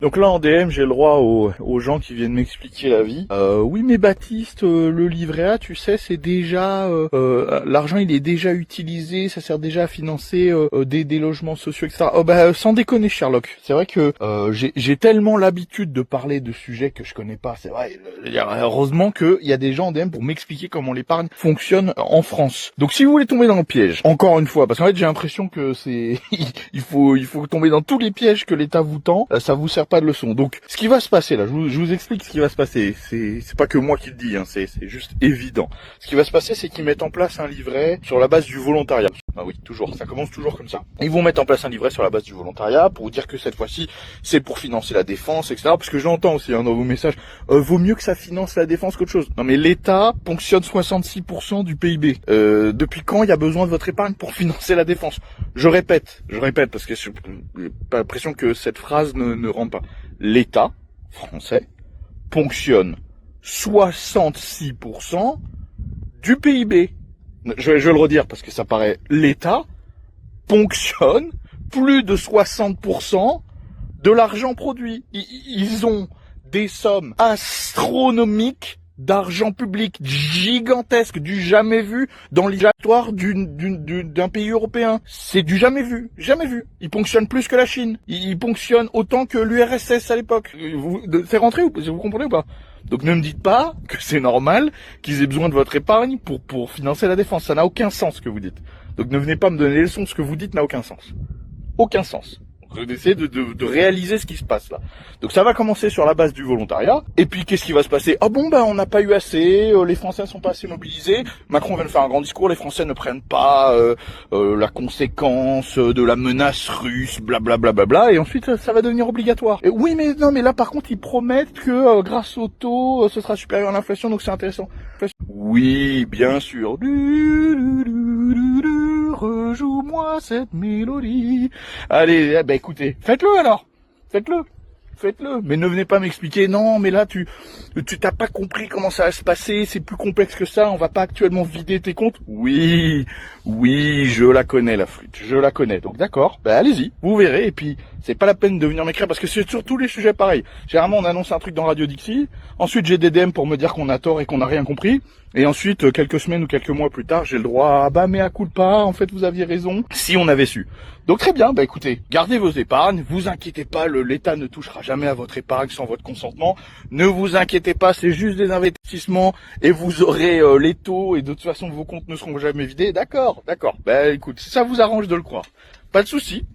Donc là en DM j'ai le droit aux gens qui viennent m'expliquer la vie. Oui mais Baptiste, le livret A tu sais c'est déjà l'argent il est déjà utilisé, ça sert déjà à financer des logements sociaux etc. Oh bah sans déconner Sherlock, c'est vrai que j'ai tellement l'habitude de parler de sujets que je connais pas, c'est vrai. Heureusement qu'il y a des gens en DM pour m'expliquer comment l'épargne fonctionne en France. Donc si vous voulez tomber dans le piège, encore une fois, parce qu'en fait j'ai l'impression que c'est il faut tomber dans tous les pièges que l'État vous tend, ça vous sert pas de leçon. Donc, ce qui va se passer là, je vous explique ce qui va se passer. C'est pas que moi qui le dis, hein, c'est juste évident. Ce qui va se passer, c'est qu'ils mettent en place un livret sur la base du volontariat. Ah oui, toujours, ça commence toujours comme ça. Ils vont mettre en place un livret sur la base du volontariat pour vous dire que cette fois-ci, c'est pour financer la défense, etc. Parce que j'entends aussi dans vos messages, vaut mieux que ça finance la défense qu'autre chose. Non mais l'État ponctionne 66% du PIB. Depuis quand il y a besoin de votre épargne pour financer la défense? Je répète, parce que j'ai pas l'impression que cette phrase ne rentre pas. L'État français ponctionne 66% du PIB. Je vais le redire parce que ça paraît. L'État ponctionne plus de 60% de l'argent produit. Ils ont des sommes astronomiques d'argent public gigantesque, du jamais vu dans l'histoire d'un pays européen. C'est du jamais vu, jamais vu. Ils ponctionnent plus que la Chine. Ils ponctionnent autant que l'URSS à l'époque. C'est rentré ou vous comprenez ou pas? Donc ne me dites pas que c'est normal qu'ils aient besoin de votre épargne pour financer la défense. Ça n'a aucun sens ce que vous dites. Donc ne venez pas me donner les leçons, ce que vous dites n'a aucun sens. Aucun sens. D'essayer de réaliser ce qui se passe là. Donc ça va commencer sur la base du volontariat. Et puis qu'est-ce qui va se passer? Ah bon bah on n'a pas eu assez, les Français ne sont pas assez mobilisés. Macron vient de faire un grand discours, les Français ne prennent pas la conséquence de la menace russe, blablabla. Bla, bla, bla, et ensuite ça va devenir obligatoire. Et oui mais non mais là par contre ils promettent que grâce au taux ce sera supérieur à l'inflation, donc c'est intéressant. Oui bien sûr. Rejoue-moi cette mélodie. Allez, bah écoutez, faites-le alors. Faites-le. Mais ne venez pas m'expliquer, non, mais là, tu t'as pas compris comment ça va se passer, c'est plus complexe que ça, on va pas actuellement vider tes comptes. Oui, je la connais, la flûte, je la connais. Donc d'accord, bah allez-y, vous verrez, et puis, c'est pas la peine de venir m'écrire, parce que c'est sur tous les sujets pareils. Généralement, on annonce un truc dans Radio Dixie, ensuite j'ai des DM pour me dire qu'on a tort et qu'on n'a rien compris, et ensuite, quelques semaines ou quelques mois plus tard, j'ai le droit à, bah, mea culpa, en fait, vous aviez raison, si on avait su. Donc très bien, bah écoutez, gardez vos épargnes, vous inquiétez pas, l'État ne touchera jamais à votre épargne sans votre consentement. Ne vous inquiétez pas, c'est juste des investissements et vous aurez les taux et de toute façon vos comptes ne seront jamais vidés. D'accord. Bah écoute, si ça vous arrange de le croire, pas de souci.